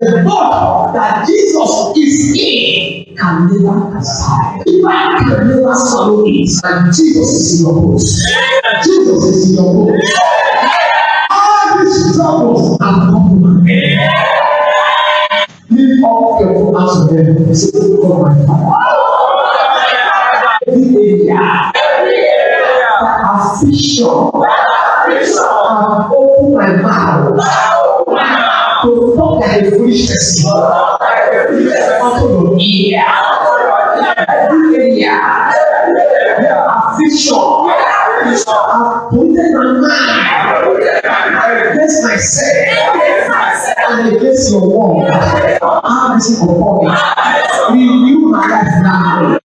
The God that Jesus is in can never aside. Man can never swallow it. And Jesus is in your boat. Jesus is in your boat. All these troubles are common. Lift up your hands to them and say, oh my Father. Every area that affliction, I open my mouth to talk like a foolish person. Unto your ear. Every area, affliction, I've pointed my mind against myself and against your word. I'm asking for me. Renew my life now.